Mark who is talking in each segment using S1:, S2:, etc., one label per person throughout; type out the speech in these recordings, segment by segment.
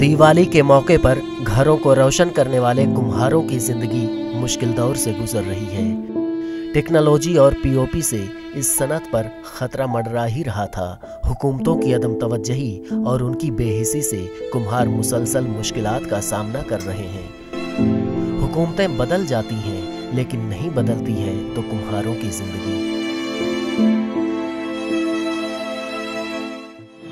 S1: दिवाली के मौके पर घरों को रोशन करने वाले कुम्हारों की जिंदगी मुश्किल दौर से गुजर रही है। टेक्नोलॉजी और पीओपी से इस सनत पर खतरा मंडरा ही रहा था। हुकूमतों की अदम तवज्जही और उनकी बेहिसी से कुम्हार मुसलसल मुश्किलात का सामना कर रहे हैं। हुकूमतें बदल जाती हैं लेकिन नहीं बदलती हैं तो कुम्हारों की जिंदगी।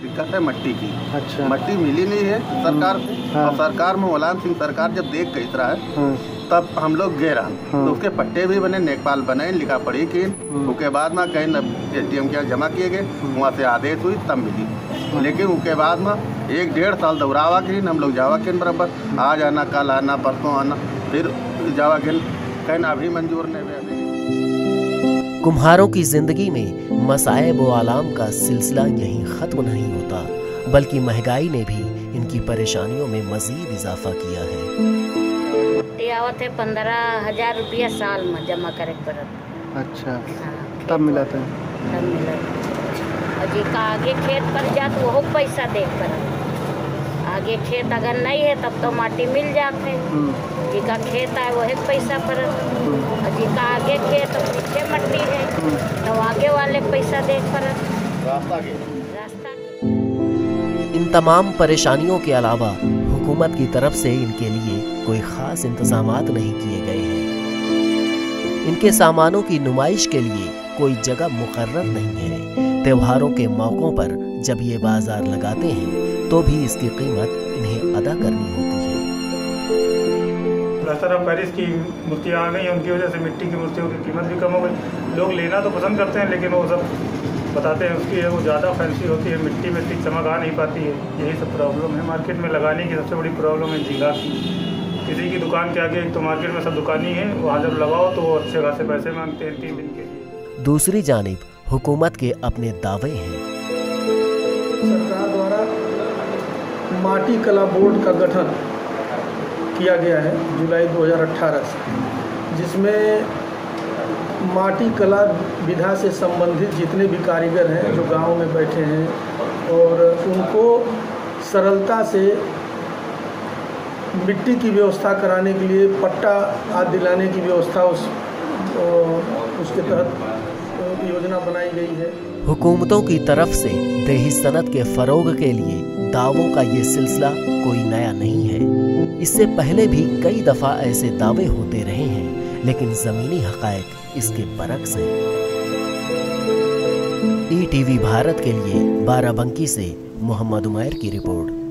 S2: दिक्कत है मट्टी की।
S3: अच्छा।
S2: मट्टी मिली नहीं है सरकार से।
S3: हाँ।
S2: और सरकार में मुलायम सिंह सरकार जब देख गई रहा है
S3: हाँ।
S2: तब हम लोग गए रहा।
S3: हाँ।
S2: तो उसके पट्टे भी बने, नेकपाल बने, लिखा पढ़ी की। उसके बाद में कहीं एटीएम के जमा किए गए, वहाँ से आदेश हुई तब मिली। लेकिन उसके बाद में 1-1.5 साल दौड़ावा के हम लोग जावा के बराबर आज आना, कल आना, परसों आना, फिर जावा के कहीं अभी मंजूर नहीं हुआ।
S1: कुम्हारों की जिंदगी में मसाइब व आलाम का सिलसिला यहीं खत्म नहीं होता, बल्कि महंगाई ने भी इनकी परेशानियों में मजीद इजाफा किया है।
S4: आवत है 15,000 रुपया साल में जमा करे पड़त।
S3: अच्छा।
S4: हाँ,
S3: तब मिला था।
S4: तब मिला। और जी का आगे खेत पर जात वो पैसा दे पड़त। आगे खेत अगर नहीं है तब तो माटी मिल जाते। जी का खेत है वही पैसा पड़त। और जी का आगे खेत पीछे मट्टी है तो आगे वाले पैसा दे पड़त। रास्ता
S1: इन तमाम परेशानियों के अलावा हुकूमत की तरफ से इनके लिए कोई खास इंतजामात नहीं किए गए हैं। इनके सामानों की नुमाइश के लिए कोई जगह मुकर्रर नहीं है। त्योहारों के मौक़ों पर जब ये बाजार लगाते हैं तो भी इसकी कीमत इन्हें अदा करनी होती है।
S5: प्लास्टर ऑफ पेरिस की मूर्तियाँ आ गई, उनकी वजह से मिट्टी की मूर्तियों की कीमत भी कम हो गई। लोग लेना तो पसंद करते हैं लेकिन वो सब बताते हैं उसकी है वो ज़्यादा फैंसी होती है, मिट्टी में इतनी चमक आ नहीं पाती है। यही सब प्रॉब्लम है। मार्केट में लगाने की सबसे बड़ी प्रॉब्लम है झींगा की। किसी की दुकान के आगे एक तो मार्केट में सब दुकानी है, वहाँ जब लगाओ तो वो अच्छे खासे पैसे मांगते हैं 3 दिन के।
S1: दूसरी जानिब हुकूमत के अपने दावे हैं।
S6: सरकार द्वारा माटी कला बोर्ड का गठन किया गया है जुलाई 2018 से, जिसमें माटी कला विधा से संबंधित जितने भी कारीगर हैं जो गांव में बैठे हैं और उनको सरलता से मिट्टी की व्यवस्था कराने के लिए पट्टा आदि दिलाने की व्यवस्था उसके तहत योजना बनाई गई है।
S1: हुकूमतों की तरफ से देही सनत के फरोग के लिए दावों का ये सिलसिला कोई नया नहीं है। इससे पहले भी कई दफ़ा ऐसे दावे होते रहे हैं लेकिन ज़मीनी हक़ाइक़ इसके बरक्स हैं। ETV भारत के लिए बाराबंकी से मोहम्मद उमैर की रिपोर्ट।